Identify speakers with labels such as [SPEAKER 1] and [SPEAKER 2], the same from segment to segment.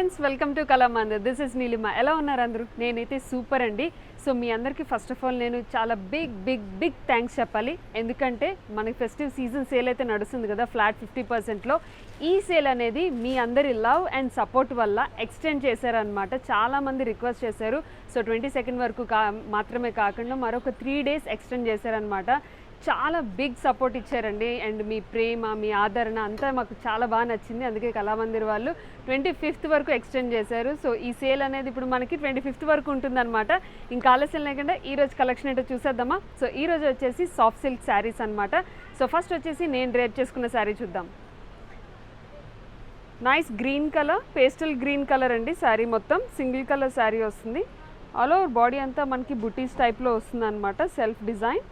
[SPEAKER 1] Friends, welcome to Kalamandir. This is Neelima. ఎలా ఉన్నారు అందరూ? నేనైతే సూపర్ అండి. సో మీ అందరికీ ఫస్ట్ ఆఫ్ ఆల్ నేను చాలా బిగ్ థ్యాంక్స్ చెప్పాలి. ఎందుకంటే మనకి ఫెస్టివ్ సీజన్ సేల్ అయితే నడుస్తుంది కదా, ఫ్లాట్ 50%లో. ఈ సేల్ అనేది మీ అందరి లవ్ అండ్ సపోర్ట్ వల్ల ఎక్స్టెండ్ చేశారనమాట. చాలామంది రిక్వెస్ట్ చేశారు. సో 22 వరకు మాత్రమే కాకుండా మరొక 3 days ఎక్స్టెండ్ చేశారనమాట. చాలా బిగ్ సపోర్ట్ ఇచ్చారండి. అండ్ మీ ప్రేమ, మీ ఆదరణ అంతా మాకు చాలా బాగా నచ్చింది. అందుకే కళామందిర్ వాళ్ళు 25th వరకు ఎక్స్టెండ్ చేశారు. సో ఈ సేల్ అనేది ఇప్పుడు మనకి 25th వరకు ఉంటుందన్నమాట. ఇంకా ఆలస్యం లేకుండా ఈరోజు కలెక్షన్ ఏంటో చూసేద్దామా? సో ఈరోజు వచ్చేసి సాఫ్ట్ సిల్క్ శారీస్ అనమాట. సో ఫస్ట్ వచ్చేసి నేను డ్రేప్ చేసుకున్న శారీ చూద్దాం. Nice green colour, pastel green colour అండి. శారీ మొత్తం సింగిల్ కలర్ శారీ వస్తుంది. ఆల్ ఓవర్ బాడీ అంతా మనకి బుటీస్ టైప్లో వస్తుంది అనమాట. సెల్ఫ్ డిజైన్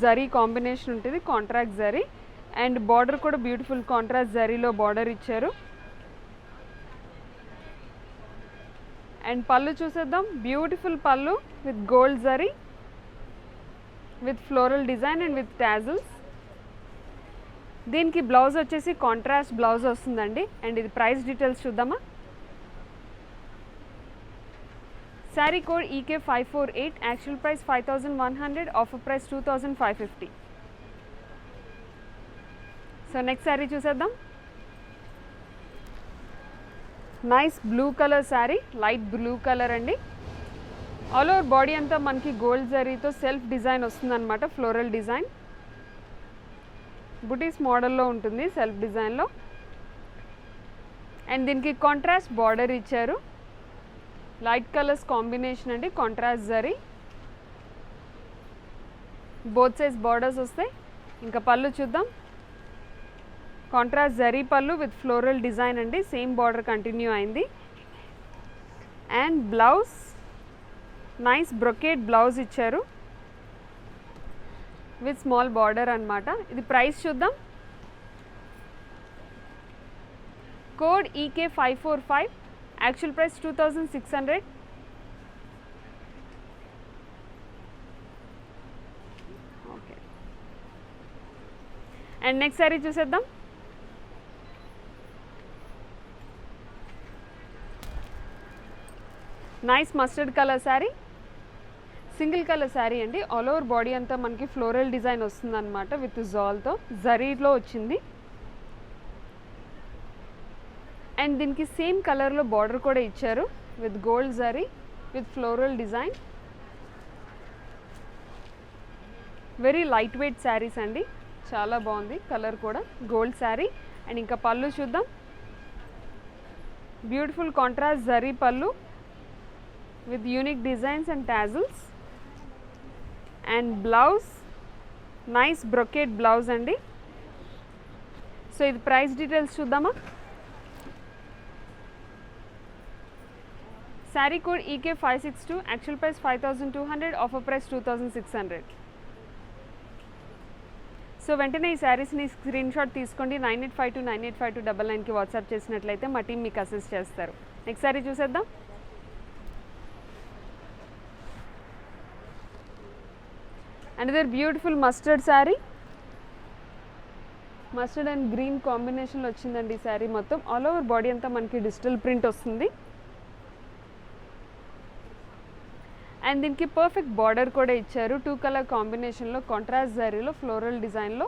[SPEAKER 1] జరీ కాంబినేషన్ ఉంటుంది, కాంట్రాక్ట్ జరీ. అండ్ బార్డర్ కూడా బ్యూటిఫుల్ కాంట్రాస్ట్ జరీలో బార్డర్ ఇచ్చారు. అండ్ పళ్ళు చూసేద్దాం. Beautiful pallu with gold zari, with floral design and with tassels. దీనికి బ్లౌజ్ వచ్చేసి కాంట్రాస్ట్ బ్లౌజ్ వస్తుందండి. అండ్ ఇది ప్రైస్ డీటెయిల్స్ చూద్దామా? Sari code EK548, actual price 5100, offer price 2550. So next sari చూసేద్దాం. Nice blue colour sari, light blue colour అండి. All over body అంతా మనకి gold జరీతో సెల్ఫ్ డిజైన్ వస్తుందన్నమాట, ఫ్లోరల్ డిజైన్. బుటీస్ మోడల్లో ఉంటుంది సెల్ఫ్ డిజైన్లో. అండ్ దీనికి కాంట్రాస్ట్ బార్డర్ ఇచ్చారు. లైట్ కలర్స్ కాంబినేషన్ అండి, contrast zari. Both size borders వస్తాయి. ఇంకా పళ్ళు చూద్దాం. Contrast zari pallu with floral design అండి, సేమ్ బార్డర్ కంటిన్యూ అయింది. And blouse nice brocade blouse ఇచ్చారు విత్ స్మాల్ బార్డర్ అనమాట. ఇది ప్రైస్ చూద్దాం. Code EK545, actual price 2600. Okay. And next sari చూసేద్దాం. Nice mustard colour sari, single colour sari అండి. ఆల్ ఓవర్ బాడీ అంతా మనకి ఫ్లోరల్ డిజైన్ వస్తుంది అనమాట, విత్ జాల్తో జరీలో వచ్చింది. అండ్ దీనికి సేమ్ కలర్లో బార్డర్ కూడా ఇచ్చారు with gold zari with floral design. Very light weight saris అండి, చాలా బాగుంది కలర్ కూడా, గోల్డ్ శారీ. అండ్ ఇంకా పళ్ళు చూద్దాం. Beautiful contrast zari pallu with unique designs and tassels. And blouse nice brocade blouse అండి. సో ఇది ప్రైస్ డీటెయిల్స్ చూద్దామా? Sari code EK562, actual price 5200, offer price 2600. So వెంటనే ఈ శారీస్ని స్క్రీన్ షాట్ తీసుకోండి. 9852985299కి వాట్సాప్ చేసినట్లయితే మా టీం మీకు అసిస్ట్ చేస్తారు. నెక్స్ట్ శారీ చూసేద్దాం. Another beautiful mustard sari, mustard and green కాంబినేషన్లో వచ్చిందండి ఈ శారీ మొత్తం. ఆల్ ఓవర్ బాడీ అంతా మనకి డిజిటల్ ప్రింట్ వస్తుంది. అండ్ దీనికి పర్ఫెక్ట్ బార్డర్ కూడా ఇచ్చారు, 2 కలర్ కాంబినేషన్లో, కాంట్రాస్ట్ జరీలో, ఫ్లోరల్ డిజైన్లో.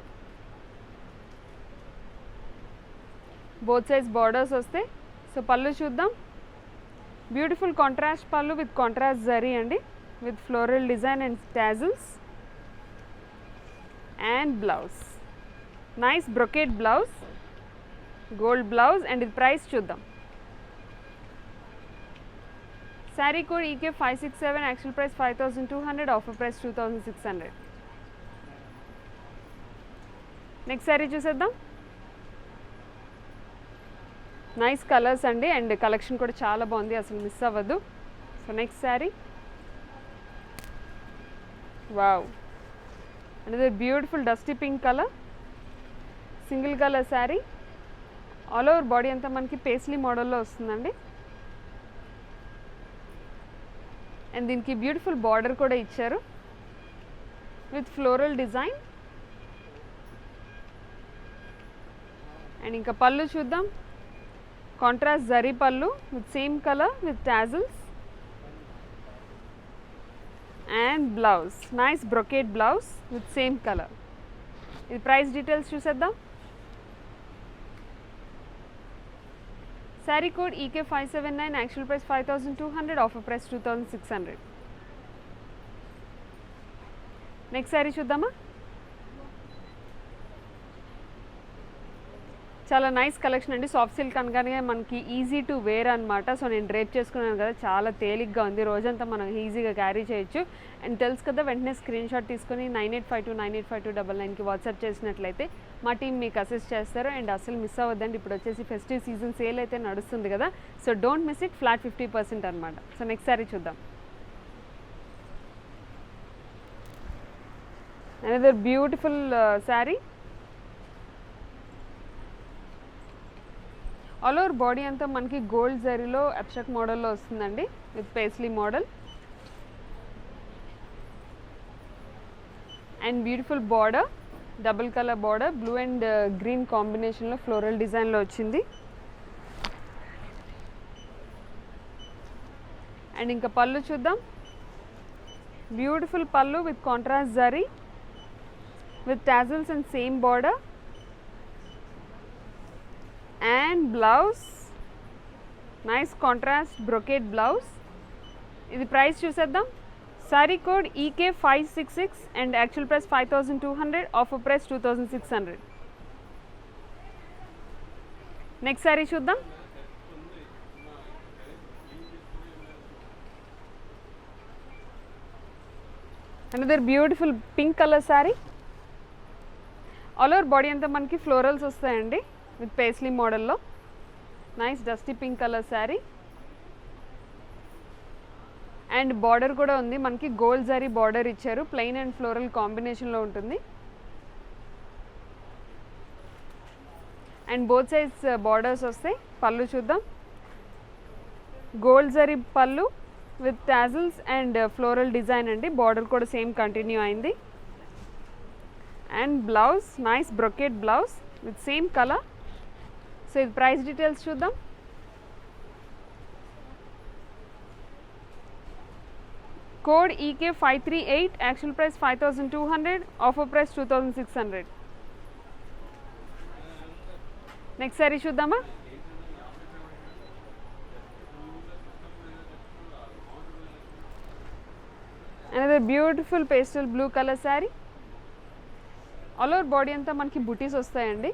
[SPEAKER 1] బోత్ సైజ్ బార్డర్స్ వస్తాయి. సో పళ్ళు చూద్దాం. Beautiful contrast pallu with contrast zari అండి, with floral design and tassels. And blouse nice brocade blouse, gold blouse. And ఇది ప్రైస్ చూద్దాం. Sari code EK567, actual price 5200, offer price 2600. Next sari చూసేద్దాం. Nice colours అండి, and collection కూడా చాలా బాగుంది, అసలు మిస్ అవ్వద్దు. So next sari, wow, and beautiful dusty pink colour, single colour sari. All over body అంతా మనకి పేస్లీ మోడల్లో వస్తుందండి. అండ్ దీనికి బ్యూటిఫుల్ బార్డర్ కూడా ఇచ్చారు విత్ ఫ్లోరల్ డిజైన్. అండ్ ఇంకా పళ్ళు చూద్దాం. Contrast zari pallu with same colour with tassels and blouse nice brocade blouse with same colour. ఇది ప్రైస్ డీటెయిల్స్ చూసేద్దాం. Sari code EK579, actual price 5200, offer price 2600. Next sari చూద్దామా. చాలా నైస్ కలెక్షన్ అండి. Soft silk అనగానే మనకి easy to wear అనమాట. సో నేను drape చేసుకున్నాను కదా, చాలా తేలిగ్గా ఉంది, రోజంతా మనం ఈజీగా క్యారీ చేయొచ్చు. అండ్ తెలుసు కదా, వెంటనే స్క్రీన్ షాట్ తీసుకొని 9852985299కి వాట్సాప్ చేసినట్లయితే మా టీం మీకు అసిస్ట్ చేస్తారు. అండ్ అసలు మిస్ అవ్వద్దండి, ఇప్పుడు వచ్చేసి ఫెస్టివ్ సీజన్ సేల్ అయితే నడుస్తుంది కదా, so don't miss it, flat 50% అనమాట. సో నెక్స్ట్ శారీ చూద్దాం. Another beautiful sari. All over body అంతా మనకి గోల్డ్ జరీలో అబ్స్ట్రాక్ట్ మోడల్లో వస్తుందండి, with paisley model and beautiful border, double colour border, blue and green కాంబినేషన్లో ఫ్లోరల్ డిజైన్లో వచ్చింది. అండ్ ఇంకా పళ్ళు చూద్దాం. Beautiful pallu with contrast zari with tassels and same border and blouse, nice contrast brocade blouse. ఇది ప్రైస్ చూసేద్దాం. Sari code EK566 and actual price 5200, offer price 2600. Next sari చూద్దాం. Another beautiful pink colour sari. All over body అంతా మనకి florals వస్తాయండి, with paisley మోడల్లో. Nice dusty pink colour sari and border కూడా ఉంది, మనకి గోల్డ్ జరీ బార్డర్ ఇచ్చారు, ప్లెయిన్ అండ్ ఫ్లోరల్ కాంబినేషన్లో ఉంటుంది. అండ్ బోత్ సైడ్స్ బార్డర్స్ వస్తాయి. పళ్ళు చూద్దాం. Gold zari pallu with tassels and floral design అండి, బార్డర్ కూడా సేమ్ కంటిన్యూ అయింది. And blouse nice brocade blouse with same colour. So ఇది ప్రైస్ డీటెయిల్స్ చూద్దాం. Code EK538, actual price 5200, offer price 2600. Next sari చూద్దామా. Another beautiful pastel blue colour sari. All over body అంతా మనకి బుటీస్ వస్తాయండి,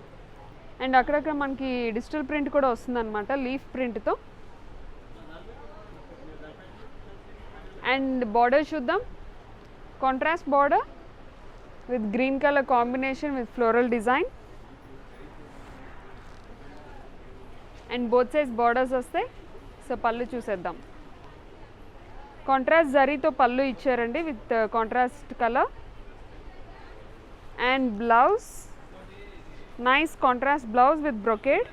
[SPEAKER 1] and అక్కడక్కడ మనకి డిజిటల్ ప్రింట్ కూడా వస్తుందన్నమాట, లీఫ్ ప్రింట్తో. అండ్ బార్డర్ చూద్దాం. Contrast border with green colour combination with floral design and both sides borders వస్తాయి. సో పళ్ళు చూసేద్దాం. కాంట్రాస్ట్ జరీతో పళ్ళు ఇచ్చారండి, with contrast colour and blouse, nice contrast blouse with brocade.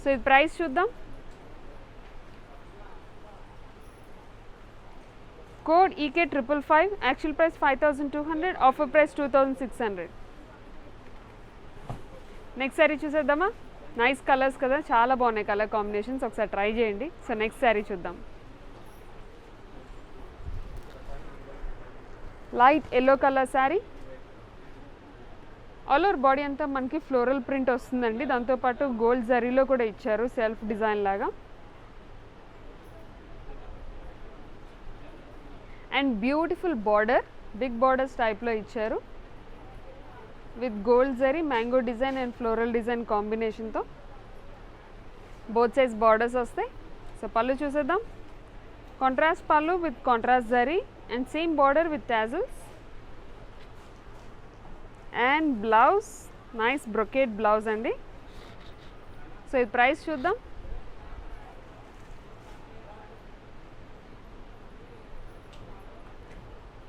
[SPEAKER 1] So ఇది price చూద్దాం. Code EK555, actual price 5200, offer price 2600. Next sari చూసేద్దామా. Nice colours కదా, చాలా బాగున్నాయి కలర్ కాంబినేషన్స్, ఒకసారి ట్రై చేయండి. సో నెక్స్ట్ శారీ చూద్దాం. Light yellow colour sari. All over body అంతా మనకి ఫ్లోరల్ ప్రింట్ వస్తుందండి, దాంతోపాటు గోల్డ్ జరీలో కూడా ఇచ్చారు, సెల్ఫ్ డిజైన్ లాగా. And beautiful border, big borders టైప్లో ఇచ్చారు, with gold zari, mango design and floral design కాంబినేషన్తో. బోత్ సైజ్ బార్డర్స్ వస్తాయి. సో పళ్ళు చూసేద్దాం. Contrast pallu with contrast zari and same border with tassels and blouse, nice brocade blouse andi. So ఇది price చూద్దాం.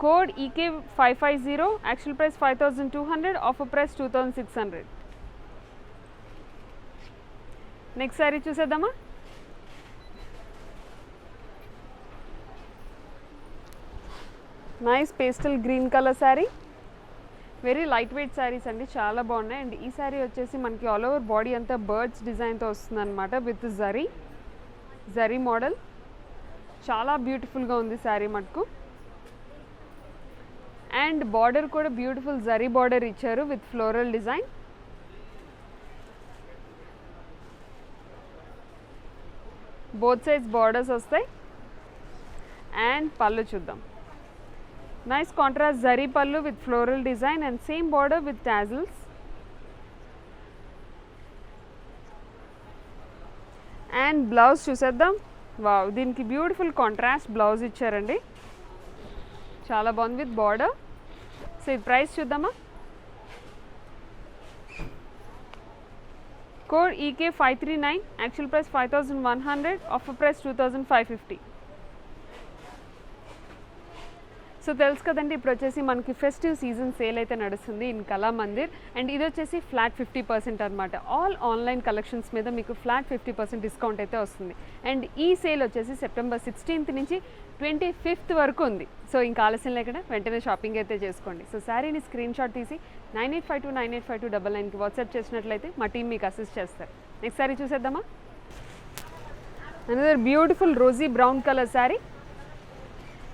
[SPEAKER 1] Code EK550, actual price 5200, offer price 2600. Next sari చూసేద్దామా. Nice pastel green colour sari very light weight saris అండి, చాలా బాగున్నాయి. అండ్ ఈ శారీ వచ్చేసి మనకి ఆల్ ఓవర్ బాడీ అంతా బర్డ్స్ డిజైన్తో వస్తుంది అనమాట, విత్ జరీ మోడల్. చాలా బ్యూటిఫుల్గా ఉంది శారీ మటుకు. అండ్ బార్డర్ కూడా బ్యూటిఫుల్ జరీ బార్డర్ ఇచ్చారు with floral design. Both sides borders వస్తాయి. అండ్ పళ్ళు చూద్దాం. Nice contrast zari pallu with floral design and same border with tassels. And blouse చూసేద్దాం. వావ్, దీనికి బ్యూటిఫుల్ కాంట్రాస్ట్ బ్లౌజ్ ఇచ్చారండి, చాలా బాగుంది విత్ బార్డర్. సో ఇది ప్రైస్ చూద్దామా. Code EK 539, actual price 5100, offer price 2550. So తెలుసు కదండి, ఇప్పుడు వచ్చేసి మనకి ఫెస్టివ్ సీజన్ సేల్ అయితే నడుస్తుంది ఇన్ కళామందిర్. అండ్ ఇది వచ్చేసి ఫ్లాట్ 50% అనమాట. ఆల్ ఆన్లైన్ కలెక్షన్స్ మీద మీకు ఫ్లాట్ 50% డిస్కౌంట్ అయితే వస్తుంది. అండ్ ఈ సేల్ వచ్చేసి సెప్టెంబర్ 16th నుంచి 25th వరకు ఉంది. సో ఇంకా ఆలస్యం లేకుండా వెంటనే షాపింగ్ అయితే చేసుకోండి. సో శారీని స్క్రీన్ షాట్ తీసి 9852985299కి వాట్సాప్ చేసినట్లయితే మా టీం మీకు అసిస్ట్ చేస్తారు. నెక్స్ట్ శారీ చూసేద్దామా. Another beautiful Rosie brown colour sari.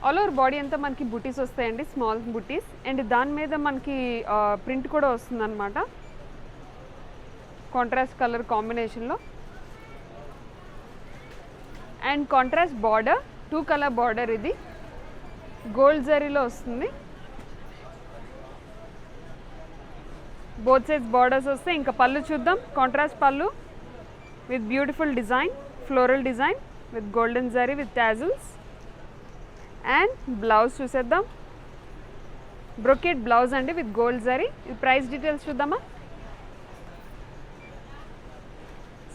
[SPEAKER 1] All over body అంతా మనకి బుటీస్ వస్తాయండి, స్మాల్ బుటీస్. అండ్ దాని మీద మనకి ప్రింట్ కూడా వస్తుంది అనమాట, కాంట్రాస్ట్ కలర్ కాంబినేషన్లో. And contrast border, 2 colour border, ఇది గోల్డ్ జరీలో వస్తుంది. బోత్ సైడ్స్ బార్డర్స్ వస్తాయి. ఇంకా పళ్ళు చూద్దాం. Contrast pallu with beautiful design, floral design with golden zari with tassels. And blouse చూసేద్దాం. బ్రొకెట్ బ్లౌజ్ అండి విత్ గోల్డ్ జరీ. ఈ ప్రైస్ డీటెయిల్స్ చూద్దామా.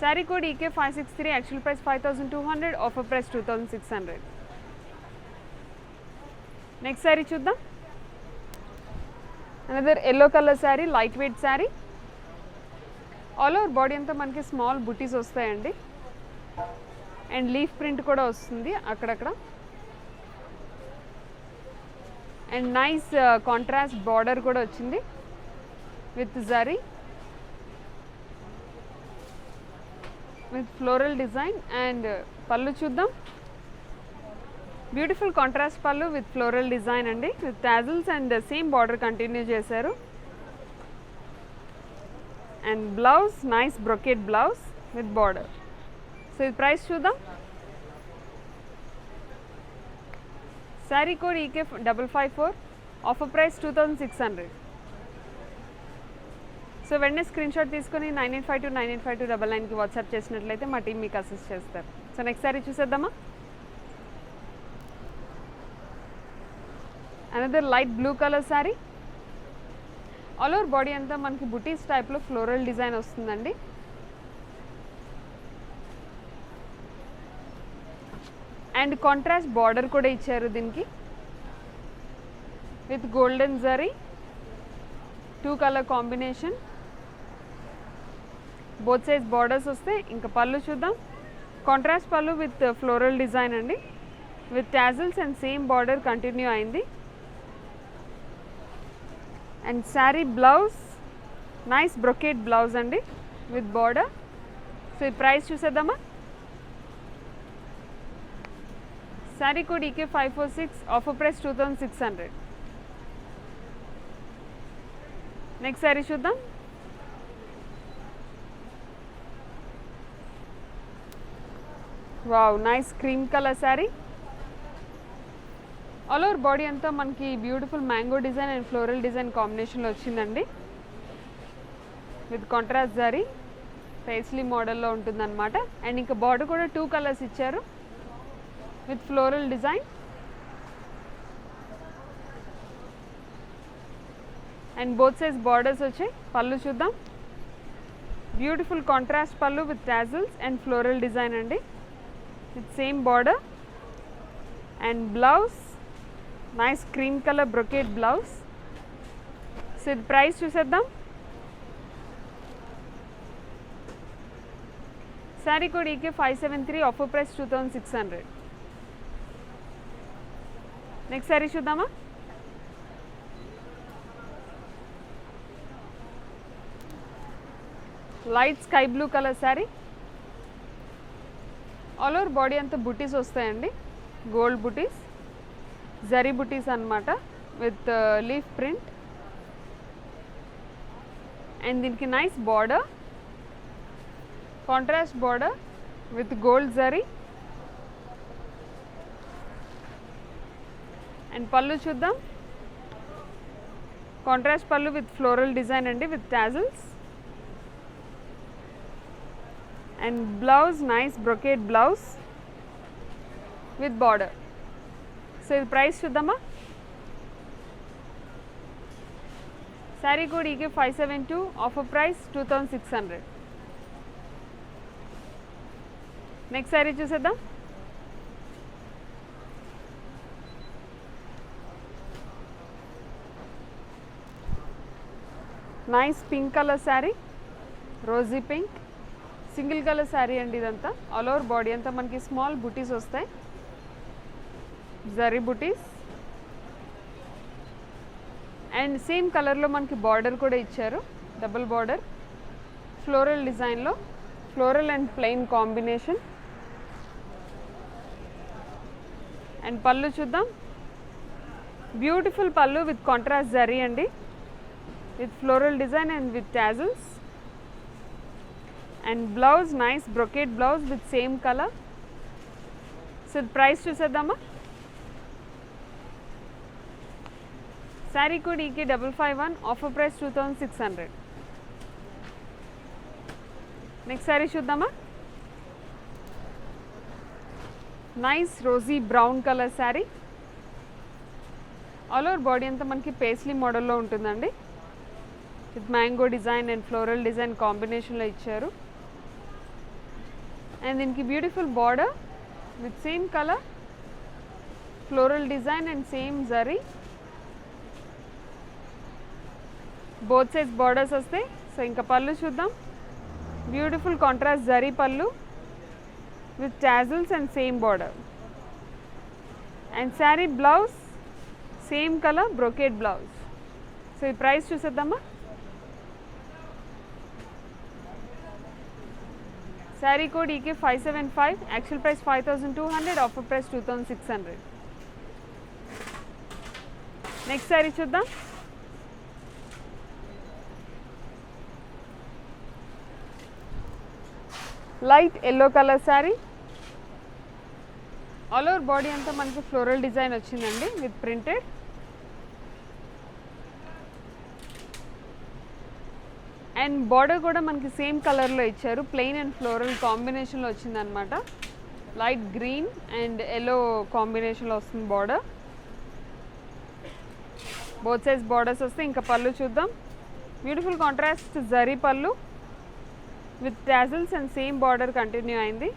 [SPEAKER 1] Sari code EK 563, actual price 5200, offer price 2600. Next sari చూద్దాం. Another yellow colour sari, light weight sari. All over body అంతా మనకి small butis వస్తాయండి. And leaf print కూడా వస్తుంది అక్కడక్కడ. అండ్ నైస్ కాంట్రాస్ట్ బార్డర్ కూడా వచ్చింది with zari with floral design. And pallu చూద్దాం. Beautiful contrast pallu with floral design అండి, with tassels and same border continue చేశారు. And blouse nice brocade blouse with border. So ఇది price చూద్దాం. Sari code EK 554, offer price 2600. So వెంటనే screen shot తీసుకొని 9852985299కి WhatsApp చేసినట్లయితే మా టీం మీకు అసిస్ట్ చేస్తారు. సో నెక్స్ట్ శారీ చూసేద్దామా. Another light blue colour sari. All over body అంతా మనకి బుటీస్ టైప్లో ఫ్లోరల్ డిజైన్ వస్తుందండి. అండ్ కాంట్రాస్ట్ బార్డర్ కూడా ఇచ్చారు దీనికి with golden zari, 2 colour combination. Both sides borders వస్తాయి. ఇంకా పళ్ళు చూద్దాం. Contrast pallu with floral design అండి, with tassels and same border continue అయింది. And sari blouse nice brocade blouse అండి విత్ బార్డర్. సో ఈ ప్రైస్ చూసేద్దామా. Sari code EK 546, offer price 2600. Next sari చూద్దాం. Wow, nice cream colour sari. All over body అంతా మనకి beautiful mango design and floral design కాంబినేషన్లో వచ్చిందండి, with contrast zari paisley మోడల్లో ఉంటుందన్నమాట. అండ్ ఇంకా బార్డర్ కూడా 2 కలర్స్ ఇచ్చారు with floral design. And both size borders వచ్చాయి. పళ్ళు చూద్దాం. Beautiful contrast pallu with tassels and floral design అండి, with same border. And blouse nice cream colour brocade blouse. So ఇది price చూసేద్దాం. Sari code EK 573, offer price 2600. Next sari చూద్దామా. Light sky blue colour sari. All over body అంతా బుటీస్ వస్తాయండి, gold butis, zari butis అన్నమాట with leaf print. And దీనికి nice border, contrast border with gold zari. And pallu చూద్దాం. Contrast pallu with floral design అండి, with tassels. And blouse nice brocade blouse with border. So ఇది price చూద్దామా. Sari code EK 572, offer price 2600. Next sari చూసేద్దాం. Nice pink colour sari, rosy pink, single colour sari అండి ఇదంతా. All over body అంతా మనకి small బుటీస్ వస్తాయి, జరీ బుటీస్. And same కలర్లో మనకి బార్డర్ కూడా ఇచ్చారు, డబుల్ బార్డర్, ఫ్లోరల్ డిజైన్లో, floral and plain combination. And pallu చూద్దాం. Beautiful pallu with contrast zari అండి, with floral design and with tassels. And blouse nice brocade blouse with same color. So the price చూసేద్దామా. Sari code EK 551, offer price 2600. Next sari చూద్దామా. Nice rosy brown colour sari. All over body అంతా మనకి paisley మోడల్లో ఉంటుందండి, with mango design and floral design కాంబినేషన్లో ఇచ్చారు. And దీనికి beautiful border with same colour, floral design and same zari. Both sides borders వస్తాయి. So ఇంకా పళ్ళు చూద్దాం. Beautiful contrast zari pallu with tassels and same border. And sari blouse same colour brocade blouse. So ఈ price చూసేద్దామా. Sari code EK 575, actual price 5200, offer price 2600. Next sari చూద్దాం. Light yellow colour sari. All over body అంతా మనకి floral design వచ్చిందండి with printed. And border కూడా మనకి same కలర్లో ఇచ్చారు, ప్లెయిన్ అండ్ ఫ్లోరల్ కాంబినేషన్లో వచ్చిందనమాట. లైట్ గ్రీన్ అండ్ ఎల్లో కాంబినేషన్లో వస్తుంది బార్డర్. బోత్ సైజ్ బార్డర్స్ వస్తే ఇంకా పళ్ళు చూద్దాం. Beautiful contrast zari pallu with tassels and same border continue అయింది.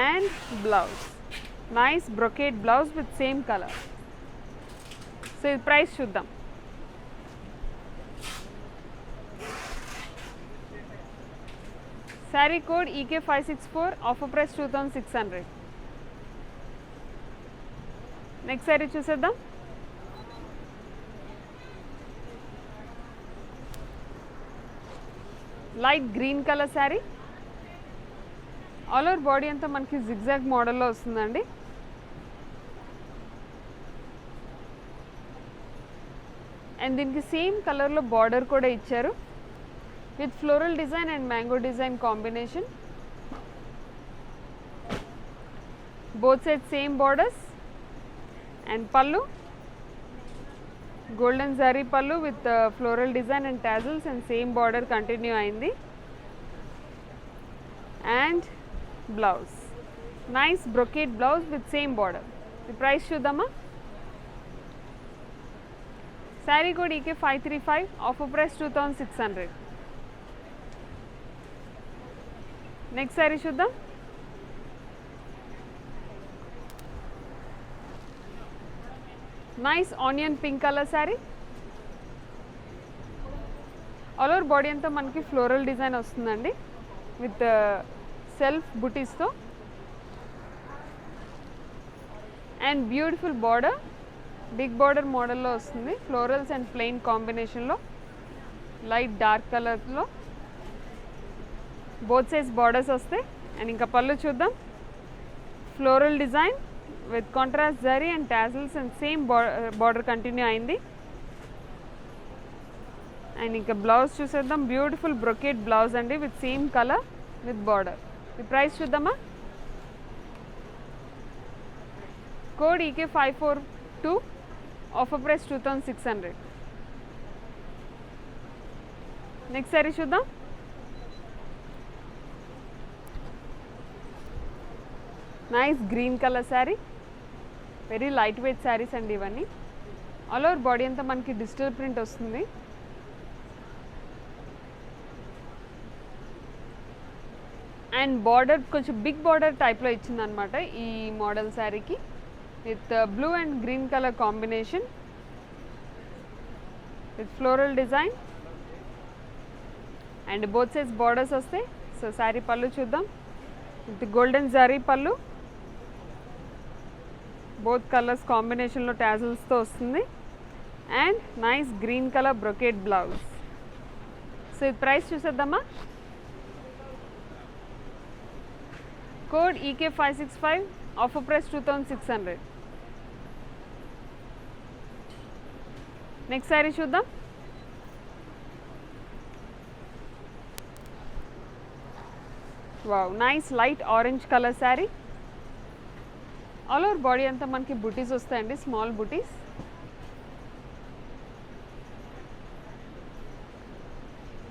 [SPEAKER 1] And blouse nice brocade blouse with same colour. So ఇది ప్రైస్ చూద్దాం. Sari code EK 564, offer price 2600. Next sari చూసేద్దాం. Light green colour sari. All over body అంతా మనకి zigzag మోడల్లో వస్తుందండి. అండ్ దీనికి same కలర్లో బార్డర్ కూడా ఇచ్చారు with floral design and mango design combination. Both sides same borders. And pallu golden zari pallu with floral design and tassels and same border continue ayindi. And blouse nice brocade blouse with same border. The price chudama. Saree code EK 535, offer price 2600. Next sari చూద్దాం. Nice onion pink colour sari. All over body అంతా మనకి floral design వస్తుందండి with self బుటీస్తో. And beautiful border, big border మోడల్లో వస్తుంది, florals and plain కాంబినేషన్లో. Light dark కలర్లో both sides borders వస్తాయి. అండ్ ఇంకా పళ్ళు చూద్దాం. Floral design with contrast zari and tassels and same border continue అయింది. అండ్ ఇంకా బ్లౌజ్ చూసేద్దాం. బ్యూటిఫుల్ బ్రొకేట్ బ్లౌజ్ అండి with same colour with border. ఈ ప్రైస్ చూద్దామా. Code EK542, offer price 2600. Next sari చూద్దాం. Nice green colour sari, very light weight saris అండి ఇవన్నీ. All over body అంతా మనకి డిజిటల్ ప్రింట్ వస్తుంది. అండ్ బార్డర్ కొంచెం బిగ్ బార్డర్ టైప్లో ఇచ్చిందనమాట ఈ మోడల్ శారీకి, with blue and green colour combination with floral design and both sides borders వస్తాయి. సో శారీ పళ్ళు చూద్దాం. విత్ గోల్డెన్ జరీ పళ్ళు, బోత్ కలర్స్ కాంబినేషన్లో టాజిల్స్తో వస్తుంది. And nice green colour brocade blouse. So ఇది ప్రైస్ చూసేద్దామా. Code EK565, offer price 2600. Next sari చూద్దాం. Wow, nice light orange colour sari. All over body అంతా మనకి బుటీస్ వస్తాయండి, స్మాల్ బుటీస్.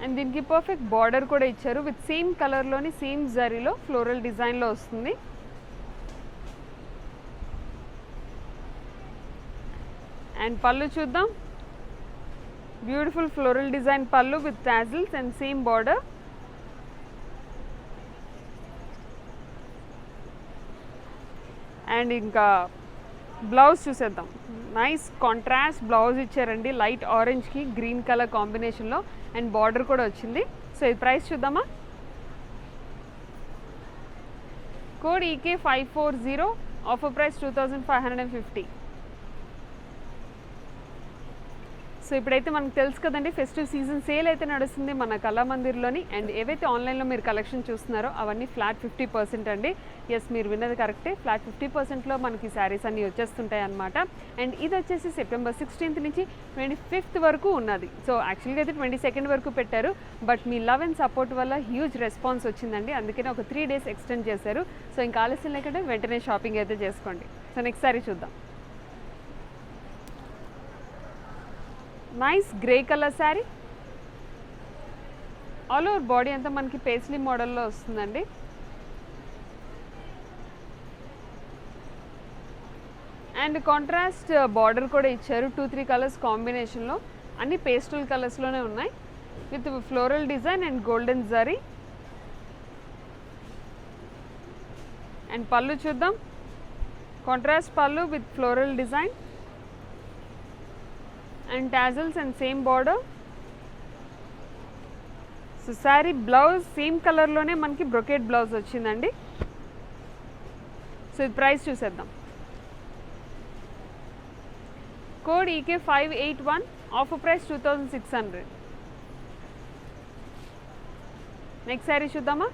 [SPEAKER 1] అండ్ దీనికి పర్ఫెక్ట్ బార్డర్ కూడా ఇచ్చారు విత్ సేమ్ కలర్లోని సేమ్ జరీలో ఫ్లోరల్ డిజైన్లో వస్తుంది. అండ్ పళ్ళు చూద్దాం. బ్యూటిఫుల్ ఫ్లోరల్ డిజైన్ పళ్ళు with tassels and same border. And ఇంకా బ్లౌజ్ చూసేద్దాం. నైస్ కాంట్రాస్ట్ బ్లౌజ్ ఇచ్చారండి, లైట్ ఆరెంజ్కి గ్రీన్ కలర్ కాంబినేషన్లో. అండ్ బార్డర్ కూడా వచ్చింది. సో ఇది ప్రైస్ చూద్దామా. Code EK540, offer price 2550. So ఇప్పుడైతే మనకు తెలుసు కదండి, ఫెస్టివ్ సీజన్ సేల్ అయితే నడుస్తుంది మన కళామందిర్లోని. అండ్ ఏవైతే ఆన్లైన్లో మీరు కలెక్షన్ చూస్తున్నారో అవన్నీ ఫ్లాట్ 50% అండి. ఎస్, మీరు విన్నది కరెక్టే, ఫ్లాట్ 50%లో మనకి శారీస్ అన్నీ వచ్చేస్తుంటాయి అన్నమాట. అండ్ ఇది వచ్చేసి సెప్టెంబర్ 16th నుంచి 25th వరకు ఉన్నది. సో యాక్చువల్గా అయితే 22nd వరకు పెట్టారు, but me love and support వల్ల హ్యూజ్ రెస్పాన్స్ వచ్చిందండి, అందుకనే ఒక 3 days ఎక్స్టెండ్ చేశారు. సో ఇంకా ఆలస్యం లేకుండా వెంటనే షాపింగ్ అయితే చేసుకోండి. సో నెక్స్ట్ శారీ చూద్దాం. Nice grey colour sari. All over body అంతా మనకి పేస్లీ మోడల్లో వస్తుందండి. అండ్ కాంట్రాస్ట్ బార్డర్ కూడా ఇచ్చారు 2-3 కలర్స్ కాంబినేషన్లో. అన్ని పేస్టల్ కలర్స్లోనే ఉన్నాయి with floral design and golden zari. And pallu చూద్దాం. Contrast pallu with floral design and tassels and same border. So sari blouse same కలర్లోనే మనకి బ్రొకేట్ బ్లౌజ్ వచ్చిందండి. సో ఇది ప్రైస్ చూసేద్దాం. Code EK581, offer price 2600. Next sari చూద్దామా.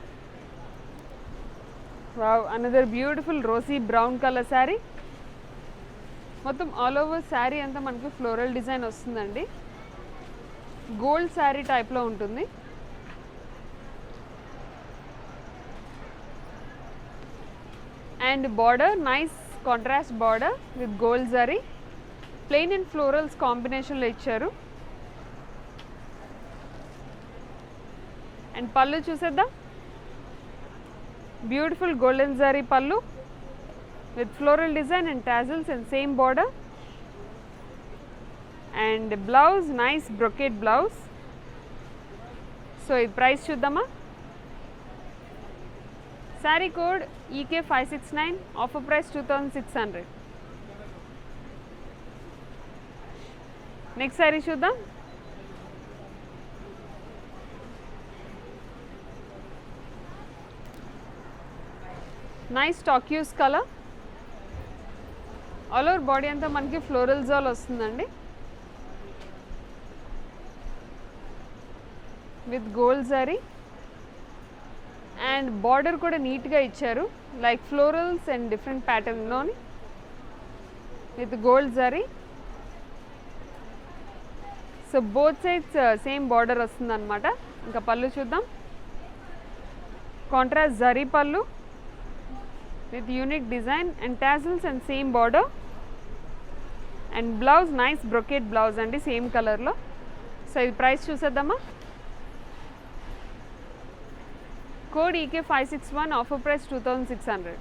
[SPEAKER 1] Wow, another beautiful rosy brown colour sari. మొత్తం all over sari అంతా మనకి ఫ్లోరల్ డిజైన్ వస్తుందండి. గోల్డ్ శారీ టైప్లో ఉంటుంది. And border nice contrast border with gold zari. Plain and florals కాంబినేషన్లో ఇచ్చారు. అండ్ పళ్ళు చూసేద్దాం. బ్యూటిఫుల్ గోల్డెన్ జరీ పళ్ళు with floral design and tassels and same border. And blouse, nice brocade blouse. So ఇది ప్రైస్ చూద్దామా. Sari code EK569, offer price 2600. Next sari చూద్దాం. Nice turquoise colour. All over body అంతా మనకి floral Jal వస్తుందండి. With gold zari and border కూడా నీట్గా ఇచ్చారు, like florals and different ప్యాటర్న్లోని with gold zari. So both sides same border వస్తుంది అనమాట. ఇంకా పళ్ళు చూద్దాం. కాంట్రాస్ట్ జరీ పళ్ళు with unique design and tassels and same border, and blouse nice brocade blouse andi same color lo. So ఇది price చూసేద్దామా. code EK561, offer price 2600.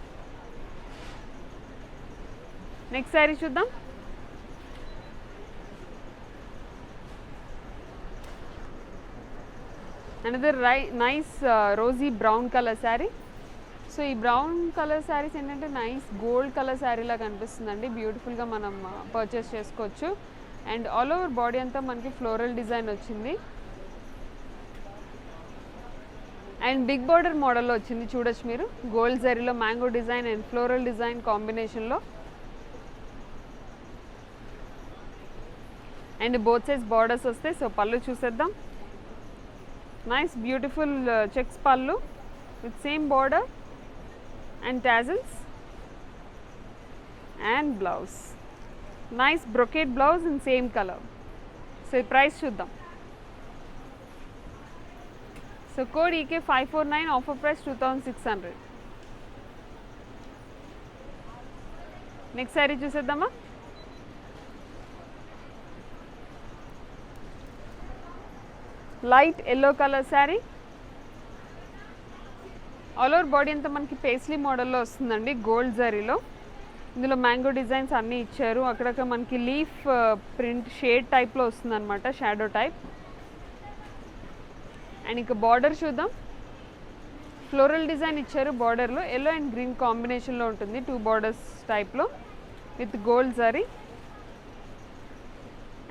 [SPEAKER 1] next saree చూద్దాం. another nice rosy brown color saree. So ఈ brown colour saris ఏంటంటే nice gold colour శారీలా కనిపిస్తుందండి, బ్యూటిఫుల్గా మనం purchase చేసుకోవచ్చు. And all over body అంతా మనకి ఫ్లోరల్ డిజైన్ వచ్చింది అండ్ బిగ్ బార్డర్ మోడల్లో వచ్చింది, చూడొచ్చు మీరు. గోల్డ్ జరీలో mango design and floral design కాంబినేషన్లో. అండ్ బోత్ సైజ్ బార్డర్స్ వస్తాయి. సో పళ్ళు చూసేద్దాం. Nice beautiful checks pallu with same border and tassels and blouse, nice brocade blouse in same color. So price చూద్దాం. So code EK549, offer price 2600. next saree చూసేద్దామా. light yellow color saree, all over body అంతా మనకి paisley మోడల్లో వస్తుందండి, gold జరీలో. ఇందులో mango designs అన్నీ ఇచ్చారు, అక్కడక్కడ మనకి లీఫ్ ప్రింట్ షేడ్ టైప్లో వస్తుంది అనమాట, షాడో టైప్. అండ్ ఇంకా బార్డర్ చూద్దాం. ఫ్లోరల్ డిజైన్ ఇచ్చారు బార్డర్లో, ఎల్లో అండ్ గ్రీన్ కాంబినేషన్లో ఉంటుంది, 2 బార్డర్స్ టైప్లో with gold zari.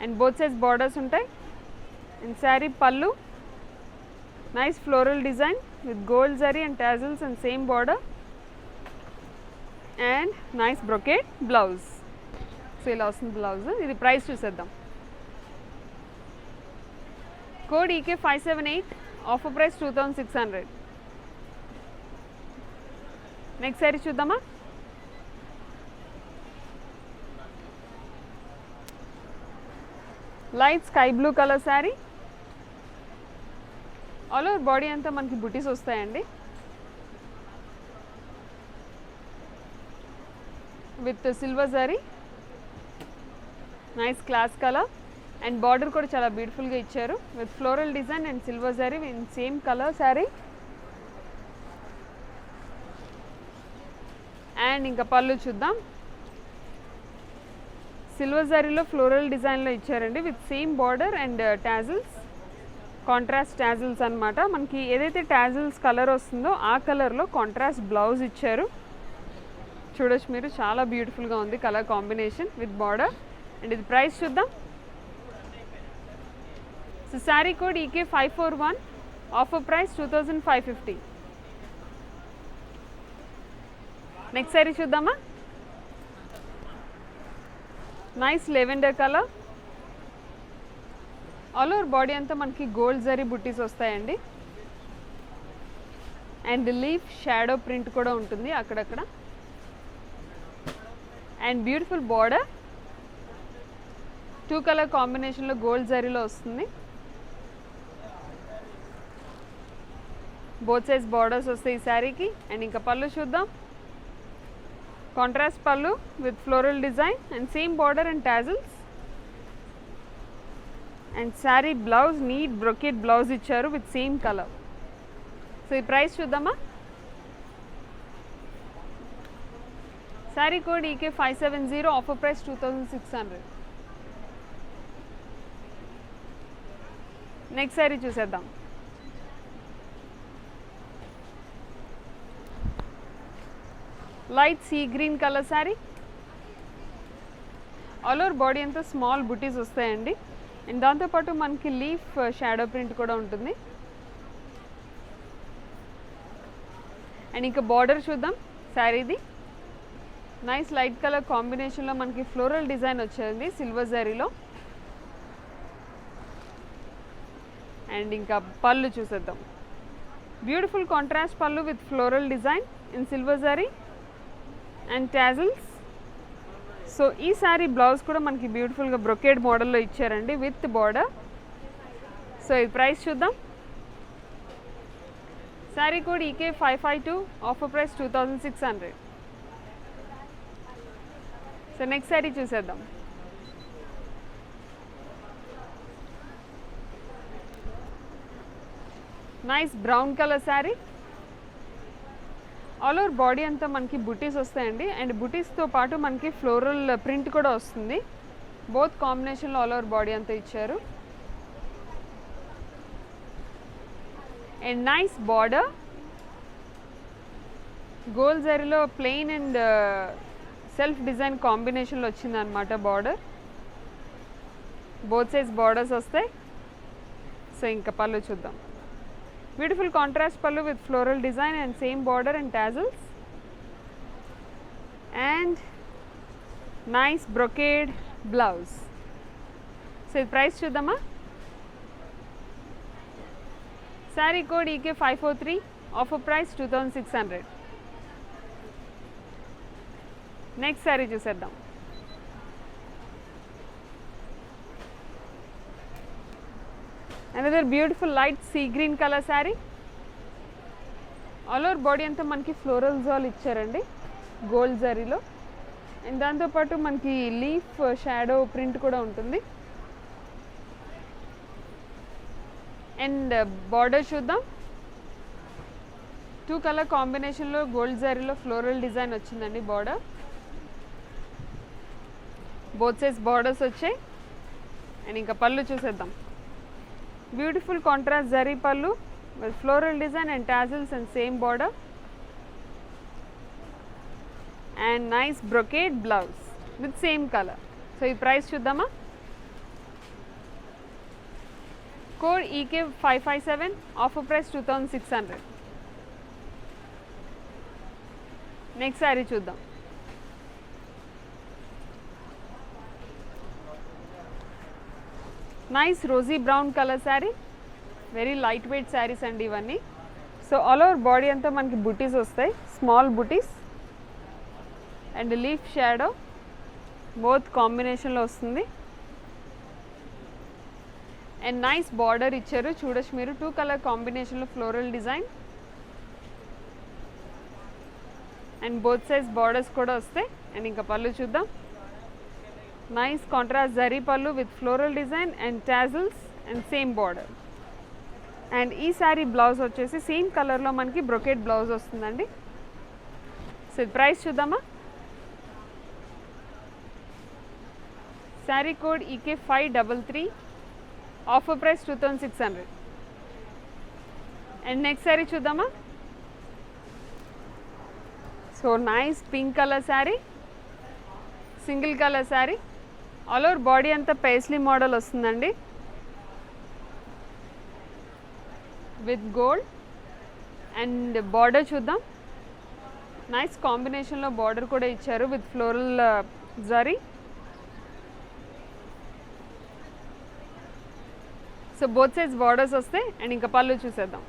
[SPEAKER 1] And both size borders ఉంటాయి. అండ్ శారీ పళ్ళు nice floral design with gold zari and tassels and same border, and nice brocade blouse. So ఇలా వస్తుంది బ్లౌజ్. ఇది ప్రైస్ చూసేద్దాం. Code EK578, offer price 2600. Next sari చూద్దామా. Light sky blue colour sari, all over body అంతా మనకి బుటీస్ వస్తాయండి with silver zari, nice class colour. And border కూడా చాలా బ్యూటిఫుల్గా ఇచ్చారు with floral design and silver zari in same colour sari. And ఇంకా పళ్ళు చూద్దాం. సిల్వర్ జరీలో ఫ్లోరల్ డిజైన్లో ఇచ్చారండి with same border and tassels, contrast tassels అనమాట. మనకి ఏదైతే టాజిల్స్ కలర్ వస్తుందో ఆ కలర్లో కాంట్రాస్ట్ బ్లౌజ్ ఇచ్చారు, చూడొచ్చు మీరు. చాలా బ్యూటిఫుల్గా ఉంది colour combination with border. And ఇది ప్రైస్ చూద్దాం. So sari code EK541, offer price 2550. Next sari చూద్దామా. Nice lavender colour, all over body అంతా మనకి గోల్డ్ జరీ బుట్టీస్ వస్తాయండి అండ్ లీఫ్ షాడో ప్రింట్ కూడా ఉంటుంది అక్కడక్కడ. అండ్ బ్యూటిఫుల్ బార్డర్ 2 కలర్ కాంబినేషన్లో గోల్డ్ జరీలో వస్తుంది. బోత్ సైజ్ బార్డర్స్ వస్తాయి ఈ శారీకి. అండ్ ఇంకా పళ్ళు చూద్దాం. Contrast pallu with floral design and same border and tassels. And sari blouse neat brocade blouse ఇచ్చారు విత్ సేమ్ కలర్. సో ఈ ప్రైస్ చూద్దామా. Sari code EK570, offer price 2600. Next sari చూసేద్దాం. Light sea green colour sari, all over body అంతా small butis వస్తాయండి and దాంతోపాటు మనకి leaf shadow print కూడా ఉంటుంది. అండ్ ఇంకా బార్డర్ చూద్దాం శారీది. నైస్ లైట్ కలర్ కాంబినేషన్లో మనకి ఫ్లోరల్ డిజైన్ వచ్చేది సిల్వర్ జరీలో. అండ్ ఇంకా పళ్ళు చూసేద్దాం. Beautiful contrast pallu with floral design in silver zari and tassels. So ఈ శారీ బ్లౌజ్ కూడా మనకి బ్యూటిఫుల్గా బ్రొకేడ్ మోడల్లో ఇచ్చారండి విత్ బార్డర్. సో ఈ ప్రైస్ చూద్దాం. Sari code EK 552, offer price 2600. So next sari చూసేద్దాం. Nice brown colour sari. All over body అంతా మనకి బుటీస్ వస్తాయండి అండ్ బుటీస్తో పాటు మనకి ఫ్లోరల్ ప్రింట్ కూడా వస్తుంది. బోత్ కాంబినేషన్లో ఆల్ ఓవర్ బాడీ అంతా ఇచ్చారు. అండ్ నైస్ బార్డర్, గోల్డ్ జరీలో ప్లెయిన్ అండ్ సెల్ఫ్ డిజైన్ కాంబినేషన్లో వచ్చిందనమాట బార్డర్. బోత్ సైజ్ బార్డర్స్ వస్తాయి. సో ఇంకా పళ్ళు చూద్దాం. Beautiful contrast pallu with floral design and same border and tassels and nice brocade blouse. So ఇది price చూద్దామా. Sari code EK 543, offer price 2600. Next sari చూసేద్దాం. Another beautiful light sea green colour sari. All over body అంతా మనకి floral జాల్ ఇచ్చారండి gold జరీలో and దాంతోపాటు మనకి లీఫ్ షాడో ప్రింట్ కూడా ఉంటుంది. అండ్ బార్డర్ చూద్దాం. 2 కలర్ కాంబినేషన్లో గోల్డ్ జరీలో ఫ్లోరల్ డిజైన్ వచ్చిందండి బార్డర్. బోత్ సైజ్ బార్డర్స్ వచ్చాయి. అండ్ ఇంకా పళ్ళు చూసేద్దాం. Beautiful contrast zari pallu with floral design and tassels and same border and nice brocade blouse with same colour. So ఈ ప్రైస్ చూద్దామా. Code EK 557, offer price 2600. Next sari చూద్దాం. Nice rosy brown colour sari. Very light weight saris అండి ఇవన్నీ. So all over body అంతా మనకి బుటీస్ వస్తాయి, small buttis and leaf shadow both కాంబినేషన్లో వస్తుంది. అండ్ నైస్ బార్డర్ ఇచ్చారు చూడొచ్చు మీరు. 2 కలర్ కాంబినేషన్లో floral design and both size borders కూడా వస్తాయి. అండ్ ఇంకా పళ్ళు చూద్దాం. Nice contrast zari pallu with floral design and tassels and same border. And ఈ శారీ బ్లౌజ్ వచ్చేసి సేమ్ కలర్లో మనకి బ్రొకేట్ బ్లౌజ్ వస్తుందండి. సో ఇది ప్రైస్ చూద్దామా. Sari code EK 533, offer price 2600. And next sari చూద్దామా. So nice pink colour sari, single colour sari. All over body అంతా paisley model వస్తుందండి విత్ గోల్డ్. అండ్ బార్డర్ చూద్దాం. నైస్ కాంబినేషన్లో బార్డర్ కూడా ఇచ్చారు with floral zari. So both size borders వస్తాయి. అండ్ ఇంకా పళ్ళు చూసేద్దాం.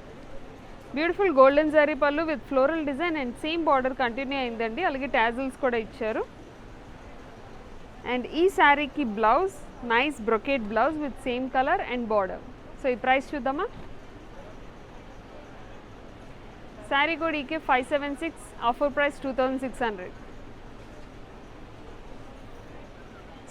[SPEAKER 1] Beautiful golden zari pallu with floral design and same border continue అయిందండి. అలాగే టాజిల్స్ కూడా ఇచ్చారు. అండ్ ఈ శారీకి blouse nice brocade blouse with same colour and border. So ఈ ప్రైస్ చూద్దామా. Sari code EK 576, offer price 2600.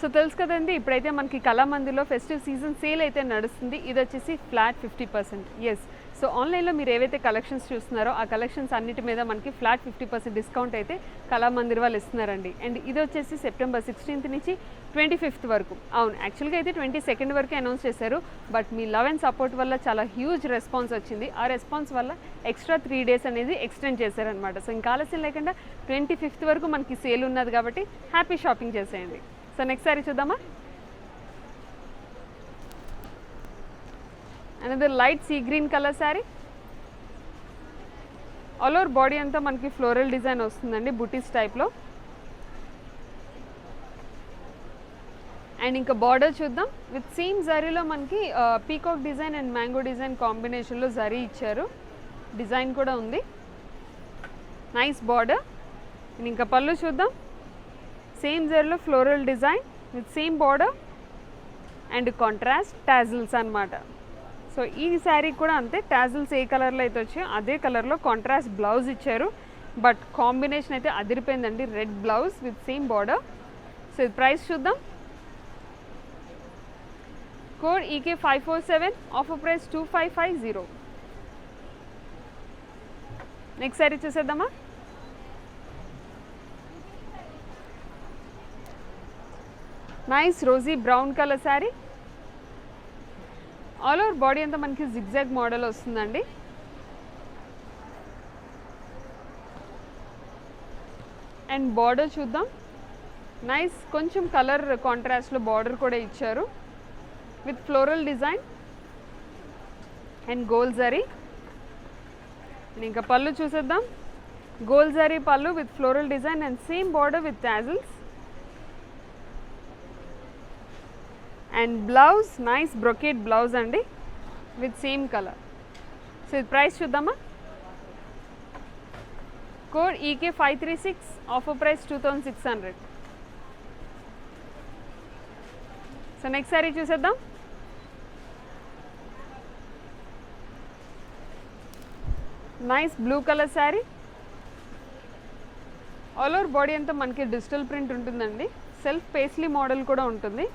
[SPEAKER 1] So తెలుసు కదండి, ఇప్పుడైతే మనకి కళామందిలో ఫెస్టివ్ సీజన్ సేల్ అయితే నడుస్తుంది. ఇది వచ్చేసి ఫ్లాట్ 50%. ఎస్, సో ఆన్లైన్లో మీరు ఏవైతే కలెక్షన్స్ చూస్తున్నారో ఆ కలెక్షన్స్ అన్నిటి మీద మనకి ఫ్లాట్ 50% డిస్కౌంట్ అయితే కళామందిర్ వాళ్ళు ఇస్తున్నారండి. అండ్ ఇది వచ్చేసి సెప్టెంబర్ 16th నుంచి 25th వరకు. అవును, యాక్చువల్గా అయితే 22nd వరకే అనౌన్స్ చేశారు. But me love and support వల్ల చాలా హ్యూజ్ రెస్పాన్స్ వచ్చింది. ఆ రెస్పాన్స్ వల్ల ఎక్స్ట్రా 3 days అనేది ఎక్స్టెండ్ చేశారనమాట. సో ఇంకా ఆలస్యం లేకుండా 25th వరకు మనకి సేల్ ఉన్నది కాబట్టి హ్యాపీ షాపింగ్ చేసేయండి. సో నెక్స్ట్ సారీ చూద్దామా. Another light sea green colour sari. All over body అంతా మనకి ఫ్లోరల్ డిజైన్ వస్తుందండి బుటీస్ టైప్లో. అండ్ ఇంకా బార్డర్ చూద్దాం. విత్ సేమ్ జరీలో మనకి peacock design and mango design కాంబినేషన్లో జరీ ఇచ్చారు. డిజైన్ కూడా ఉంది. Nice border. అండ్ ఇంకా పళ్ళు చూద్దాం. సేమ్ జరీలో floral design with same border and contrast tassels అన్నమాట. సో ఈ శారీ కూడా అంతే, టాజిల్స్ ఏ కలర్లో అయితే వచ్చాయో అదే కలర్లో కాంట్రాస్ట్ బ్లౌజ్ ఇచ్చారు. బట్ కాంబినేషన్ అయితే అదిరిపోయిందండి. Red blouse with same border. So ఇది ప్రైస్ చూద్దాం. Code EK547, offer price 2550. Next sari చూసేద్దామా. Nice rosy brown colour sari. All over body అంతా మనకి జిగ్జాగ్ మోడల్ వస్తుందండి. అండ్ బార్డర్ చూద్దాం. నైస్ కొంచెం కలర్ కాంట్రాస్ట్లో బార్డర్ కూడా ఇచ్చారు with floral design and gold zari. ఇంకా పళ్ళు చూసేద్దాం. Gold zari pallu with floral design and same border with tassels. And blouse nice brocade blouse అండి విత్ సేమ్ కలర్. సో ఇది ప్రైస్ చూద్దామా. Code EK536, offer price 2600. So next sari చూసేద్దాం. Nice blue colour sari. All over body అంతా మనకి digital print ఉంటుందండి. Self paisley model కూడా ఉంటుంది.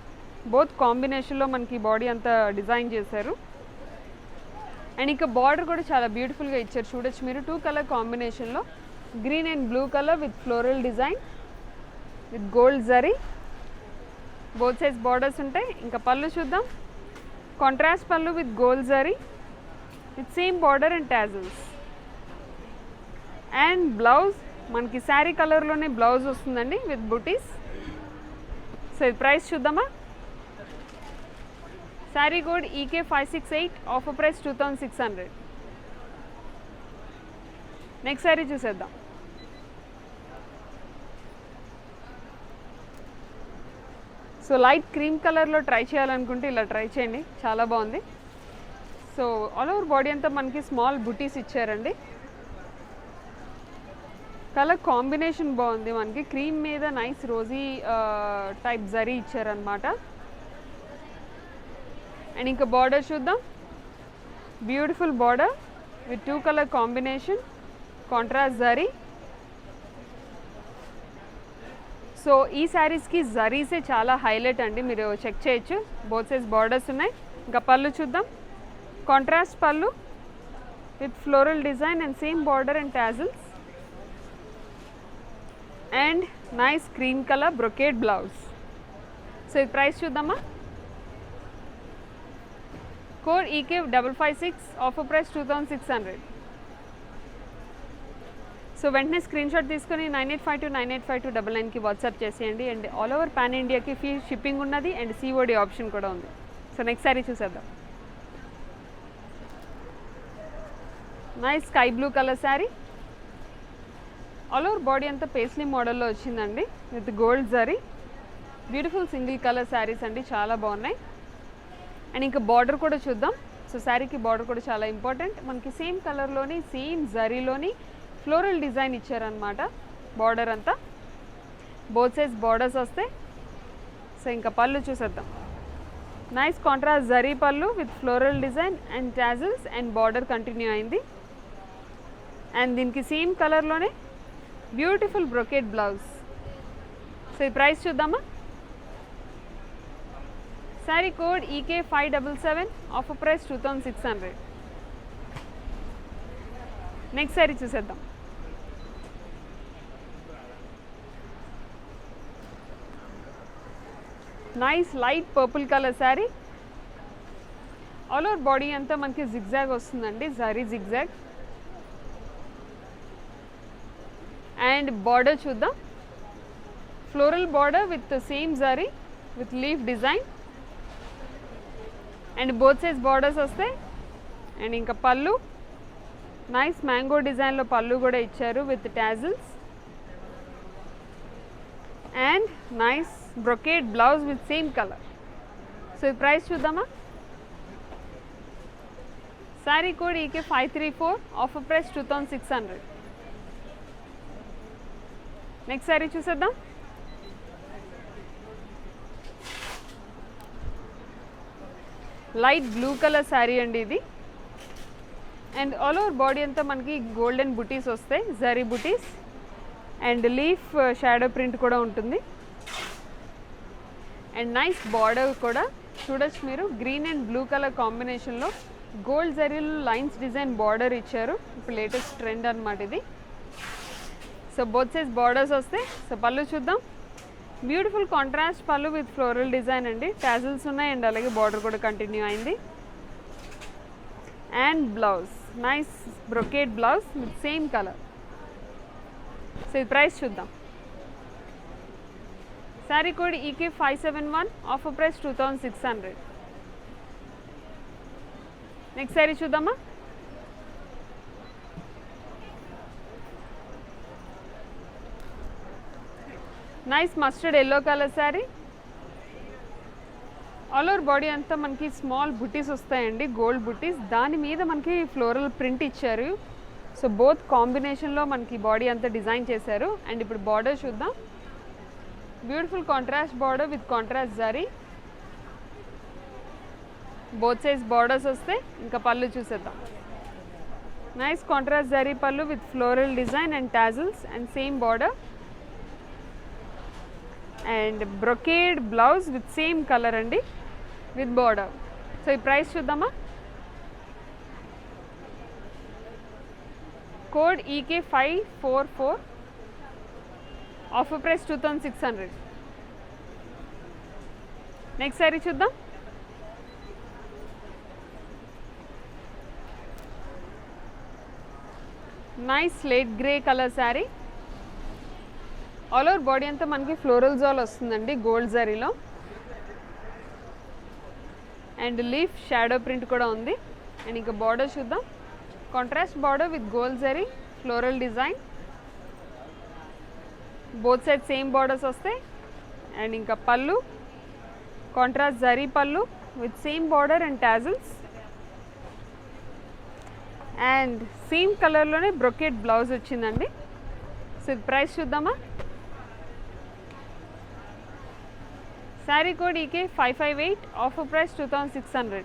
[SPEAKER 1] Both కాంబినేషన్లో మనకి బాడీ అంతా డిజైన్ చేశారు. అండ్ ఇంకా బార్డర్ కూడా చాలా బ్యూటిఫుల్గా ఇచ్చారు. చూడొచ్చు మీరు 2 కలర్ కాంబినేషన్లో green and blue colour with floral design with gold zari. Both size borders ఉంటాయి. ఇంకా పళ్ళు చూద్దాం. Contrast pallu with gold zari with same border and tassels. And blouse మనకి శారీ కలర్లోనే బ్లౌజ్ వస్తుందండి విత్ బుటీస్. సో ఇది ప్రైస్ చూద్దామా. Sari code EK568, offer price 2600. Next sari చూసేద్దాం. So light cream కలర్లో ట్రై చేయాలనుకుంటే ఇలా ట్రై చేయండి, చాలా బాగుంది. సో ఆల్ ఓవర్ బాడీ అంతా మనకి స్మాల్ బుటీస్ ఇచ్చారండి. కలర్ కాంబినేషన్ బాగుంది. మనకి క్రీమ్ మీద నైస్ రోజీ టైప్ జరీ ఇచ్చారనమాట. అండ్ ఇంకా బార్డర్ చూద్దాం. Beautiful border with 2 colour combination contrast zari. So ఈ శారీస్కి జరీసే చాలా హైలైట్ అండి, మీరు చెక్ చేయొచ్చు. బోత్ సైజ్ బార్డర్స్ ఉన్నాయి. ఇంకా పళ్ళు చూద్దాం. Contrast pallu with floral design and same border and tassels. And nice cream colour brocade blouse. So ఇది ప్రైస్ చూద్దామా. Code EK556, offer price 2600. So వెంటనే స్క్రీన్ షాట్ తీసుకొని 9852985299కి వాట్సాప్ చేసేయండి. అండ్ ఆల్ ఓవర్ పాన్ ఇండియాకి ఫ్రీ షిప్పింగ్ ఉన్నది and COD option కూడా ఉంది. సో నెక్స్ట్ శారీ చూసేద్దాం. Nice sky blue colour sari. All over body అంతా పేస్లీ మోడల్లో వచ్చిందండి with gold zari. Beautiful single colour saris అండి, చాలా బాగున్నాయి. అండ్ ఇంకా బార్డర్ కూడా చూద్దాం. సో శారీకి బార్డర్ కూడా చాలా ఇంపార్టెంట్. మనకి సేమ్ కలర్లోని సేమ్ జరీలోని ఫ్లోరల్ డిజైన్ ఇచ్చారనమాట బార్డర్ అంతా. బోత్ సైజ్ బార్డర్స్ వస్తాయి. సో ఇంకా పళ్ళు చూసేద్దాం. Nice contrast zari pallu with floral design and tassels and border continue అయింది. అండ్ దీనికి సేమ్ కలర్లోనే బ్యూటిఫుల్ బ్రొకేట్ బ్లౌజ్. సో ఈ ప్రైస్ చూద్దామా. Sari code EK577, offer price 2600. Next sari చూసేద్దాం. Nice light purple colour sari. All over body అంతా మనకి జిగ్జాగ్ వస్తుందండి, జరీ జిగ్జాగ్. అండ్ బార్డర్ చూద్దాం. Floral border with same zari with leaf design and both size borders వస్తాయి. And ఇంకా pallu nice mango డిజైన్లో పళ్ళు కూడా ఇచ్చారు with tassels. And nice brocade blouse with same colour. So ఈ ప్రైస్ చూద్దామా. Sari code E K 534, offer price 2600. Next sari చూసేద్దాం. Light blue colour sari అండి ఇది. అండ్ ఆల్ ఓవర్ బాడీ అంతా మనకి గోల్డెన్ బుటీస్ వస్తాయి, జరీ బుటీస్. అండ్ లీఫ్ షాడో ప్రింట్ కూడా ఉంటుంది. అండ్ నైస్ బార్డర్ కూడా చూడొచ్చు మీరు. గ్రీన్ అండ్ బ్లూ కలర్ కాంబినేషన్లో గోల్డ్ జరీలో లైన్స్ డిజైన్ బార్డర్ ఇచ్చారు. ఇప్పుడు లేటెస్ట్ ట్రెండ్ అనమాట ఇది. సో బోత్ సైజ్ బార్డర్స్ వస్తాయి. సో పళ్ళు చూద్దాం. Beautiful contrast pallu with floral design అండి. టాజిల్స్ ఉన్నాయి అండ్ అలాగే బార్డర్ కూడా కంటిన్యూ అయింది. And blouse nice brocade blouse with same colour. So ఇది ప్రైస్ చూద్దాం. Sari code E K 571, offer price 2600. Next sari చూద్దామా. Nice mustard yellow colour sari. All over body అంతా మనకి స్మాల్ బుటీస్ వస్తాయండి, గోల్డ్ బుటీస్. దాని మీద మనకి ఫ్లోరల్ ప్రింట్ ఇచ్చారు. సో బోత్ కాంబినేషన్లో మనకి బాడీ అంతా డిజైన్ చేశారు. అండ్ ఇప్పుడు బార్డర్ చూద్దాం. Beautiful contrast border with contrast zari. Both size borders వస్తాయి. ఇంకా పళ్ళు చూసేద్దాం. Nice contrast zari pallu with floral design and tassels and same border. And brocade blouse with same colour అండి విత్ బార్డర్. సో ఈ price చూద్దామా. Code E K 544, offer price 2600. Next sari చూద్దాం. Nice light grey colour sari. All over body అంతా మనకి floral jaal వస్తుందండి gold జరీలో. And leaf shadow print కూడా ఉంది. అండ్ ఇంకా బార్డర్ చూద్దాం. Contrast border with gold zari floral design. Both side same borders వస్తాయి. అండ్ ఇంకా pallu contrast zari pallu with same border and tassels. And same కలర్లోనే బ్రొకేడ్ బ్లౌజ్ వచ్చిందండి. సో ఇది ప్రైస్ చూద్దామా. Sari code E K 558, offer price 2600.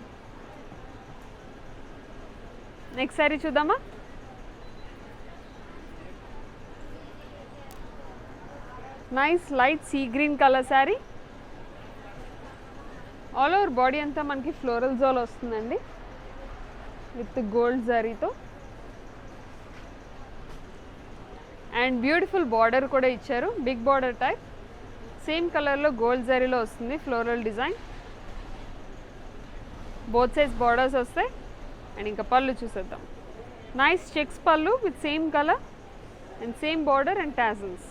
[SPEAKER 1] Next sari చూద్దామా. Nice light sea green colour sari. All over body అంతా మనకి floral Jal వస్తుందండి విత్ గోల్డ్ జరీతో. అండ్ బ్యూటిఫుల్ బార్డర్ కూడా ఇచ్చారు, బిగ్ బార్డర్ టైప్. సేమ్ కలర్లో గోల్డ్ జరీలో వస్తుంది floral design. Both size borders వస్తాయి. అండ్ ఇంకా పళ్ళు చూసేద్దాం. Nice checks pallu with same colour and same border and tassels.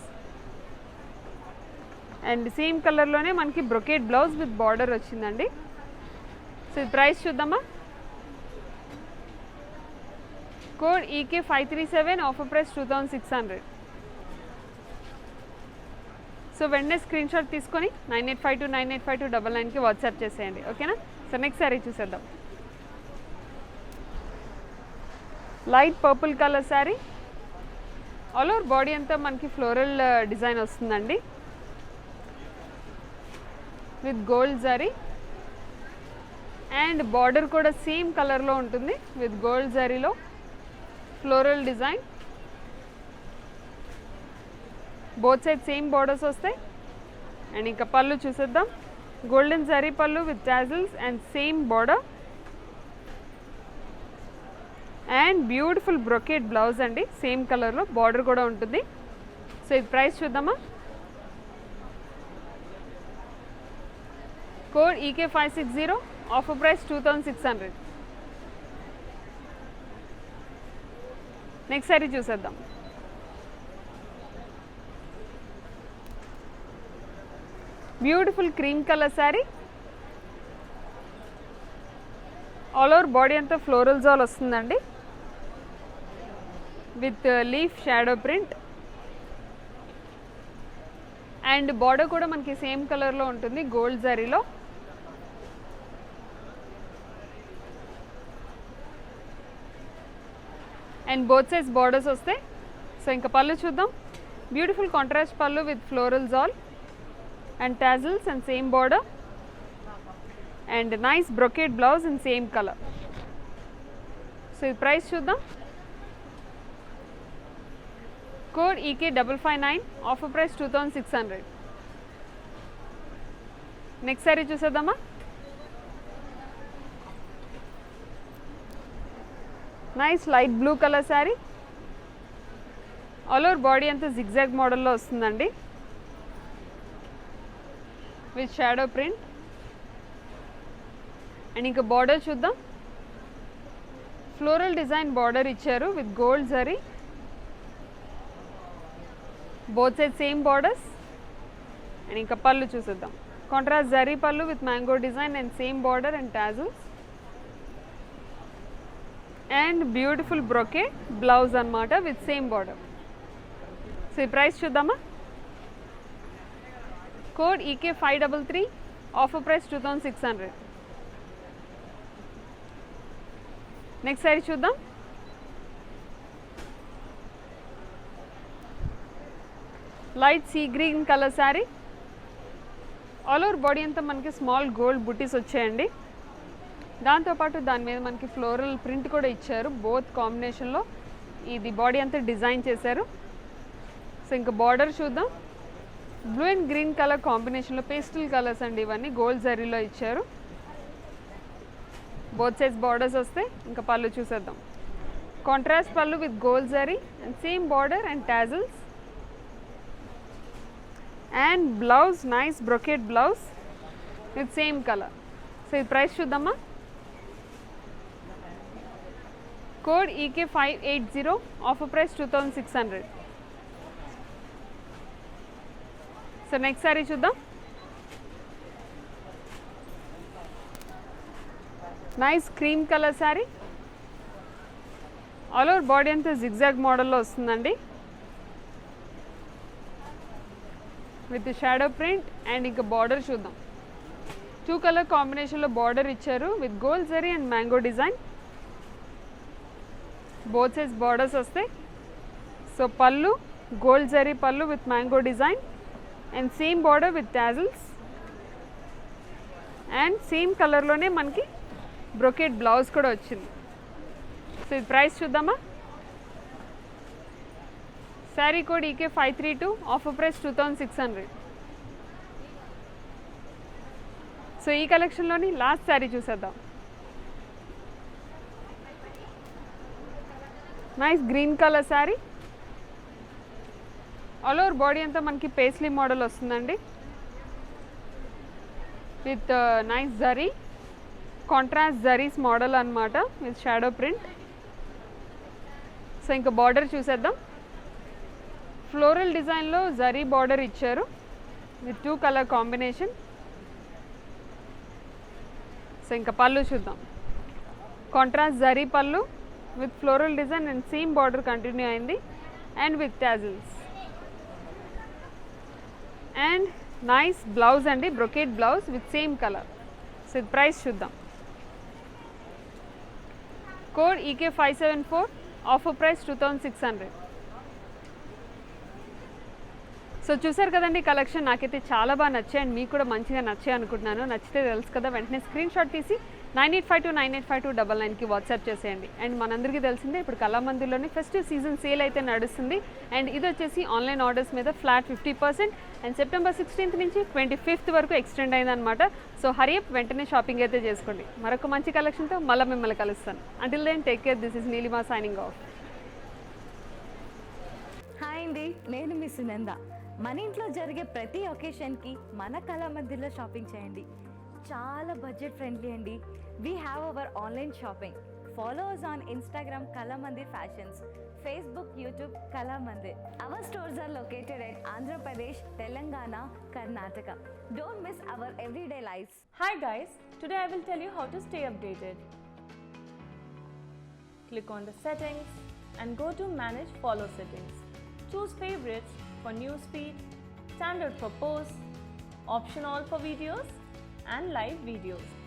[SPEAKER 1] And same కలర్లోనే మనకి బ్రొకేడ్ బ్లౌజ్ విత్ బార్డర్ వచ్చిందండి. సో ఇది ప్రైస్ చూద్దామా. Code E K 537, offer price 2600. So వెంటనే స్క్రీన్ షాట్ తీసుకొని 9852985299కి వాట్సాప్ చేసేయండి, ఓకేనా. సో నెక్స్ట్ శారీ చూసేద్దాం. Light purple colour sari. All over body అంతా మనకి ఫ్లోరల్ డిజైన్ వస్తుందండి with gold zari. And border కూడా సేమ్ కలర్లో ఉంటుంది విత్ గోల్డ్ జరీలో floral design. Both side same borders వస్తాయి. అండ్ ఇంకా పళ్ళు చూసేద్దాం. Golden zari pallu with tassels and same border. And beautiful brocade blouse అండి, సేమ్ కలర్లో బార్డర్ కూడా ఉంటుంది. సో ఇది ప్రైస్ చూద్దామా. Code E K 560, offer price 2600. Next sari చూసేద్దాం. Beautiful cream colour sari. All over body అంతా ఫ్లోరల్ జాల్ వస్తుందండి with leaf shadow print. And border కూడా మనకి సేమ్ కలర్లో ఉంటుంది, గోల్డ్ జరీలో. అండ్ బోత్ సైడ్స్ బార్డర్స్ వస్తాయి. సో ఇంకా పళ్ళు చూద్దాం. Beautiful contrast pallu with florals all and tassels and same border and nice brocade blouse in same colour. So ఇది price చూద్దాం. Code EK559, offer price 2600. Next sari చూసేద్దామా. Nice light blue colour sari, all over body అంతా zigzag మోడల్లో వస్తుందండి with shadow print. And ఇంకా border చూద్దాం. Floral design border ఇచ్చారు with gold zari, both side same borders. And ఇంకా పళ్ళు చూసేద్దాం. Contrast zari pallu with mango design and same border and tassels and beautiful brocade blouse అన్నమాట with same border. So ఈ price చూద్దామా. Code EK533, offer price 2600. Next sari చూద్దాం. Light sea green colour sari, all over body అంతా మనకి small gold బుటీస్ వచ్చాయండి. దాంతోపాటు దాని మీద మనకి ఫ్లోరల్ ప్రింట్ కూడా ఇచ్చారు, బోత్ కాంబినేషన్లో ఇది బాడీ అంతా డిజైన్ చేశారు. సో ఇంకా బార్డర్ చూద్దాం. బ్లూ అండ్ గ్రీన్ కలర్ కాంబినేషన్లో పేస్టల్ కలర్స్ అండి ఇవన్నీ, గోల్డ్ జరీలో ఇచ్చారు. బోత్ సైడ్స్ బార్డర్స్ వస్తాయి. ఇంకా పళ్ళు చూసేద్దాం. Contrast pallu with gold zari and same border and tassels and blouse nice brocade blouse with same colour. So ఇది ప్రైస్ చూద్దామా. Code EK580, offer price 2600. So next sari చూద్దాం. Nice cream colour sari, all over body అంతా zigzag మోడల్లో వస్తుందండి with shadow print. And ఇంకా border చూద్దాం. 2 colour కాంబినేషన్లో border ఇచ్చారు with gold zari and mango design, both sides borders వస్తాయి. So pallu gold zari pallu with mango design and same border with tassels and same కలర్లోనే మనకి బ్రొకేట్ బ్లౌజ్ కూడా వచ్చింది. సో ఇది ప్రైస్ చూద్దామా. Sari code EK532, offer price 2600. So ఈ కలెక్షన్లోని లాస్ట్ శారీ చూసేద్దాం. Nice green colour sari, all over body అంతా మనకి పేస్లీ మోడల్ వస్తుందండి with nice zari, contrast zaris model అన్నమాట విత్ షాడో ప్రింట్. సో ఇంకా బార్డర్ చూసేద్దాం. ఫ్లోరల్ డిజైన్లో జరీ బార్డర్ ఇచ్చారు విత్ 2 కలర్ కాంబినేషన్. సో ఇంకా పళ్ళు చూద్దాం. Contrast zari pallu with floral design and same border continue అయింది and with tassels and nice blouse అండి, brocade blouse with same colour. So ఇది price చూద్దాం. Code EK574, offer price 2600. So చూసారు కదండి collection, నాకైతే చాలా బాగా నచ్చాయి అండ్ మీకు కూడా మంచిగా నచ్చాయి అనుకుంటున్నాను. నచ్చితే తెలుసు కదా, వెంటనే స్క్రీన్ షాట్ తీసి 9852985299కి వాట్సాప్ చేసేయండి. అండ్ మనందరికీ తెలిసిందే ఇప్పుడు కళామందిర్లోని ఫెస్టివ్ సీజన్ సేల్ అయితే నడుస్తుంది. అండ్ ఇది వచ్చేసి ఆన్లైన్ ఆర్డర్స్ మీద ఫ్లాట్ 50% అండ్ సెప్టెంబర్ 16th నుంచి 25th వరకు ఎక్స్టెండ్ అయిందనమాట. సో హరియప్ వెంటనే షాపింగ్ అయితే చేసుకోండి. మరొక మంచి కలెక్షన్తో మళ్ళీ మిమ్మల్ని కలుస్తాను. Until then take care. This is Neelima signing off.
[SPEAKER 2] Hi అండి, నేను మీ సునంద. మన ఇంట్లో జరిగే ప్రతి ఒకేషన్కి మన కళామందిర్లో షాపింగ్ చేయండి. చాలా బడ్జెట్ ఫ్రెండ్లీ అండి. We have our online shopping. Follow us on Instagram Kalamandir Fashions, Facebook, YouTube Kalamandir. Our stores are located at Andhra Pradesh, Telangana, Karnataka. Don't miss our everyday lives.
[SPEAKER 3] Hi guys, today I will tell you how to stay updated. Click on the settings and go to manage follow settings. Choose favorites for news feed, standard for posts, option all for videos, and live videos.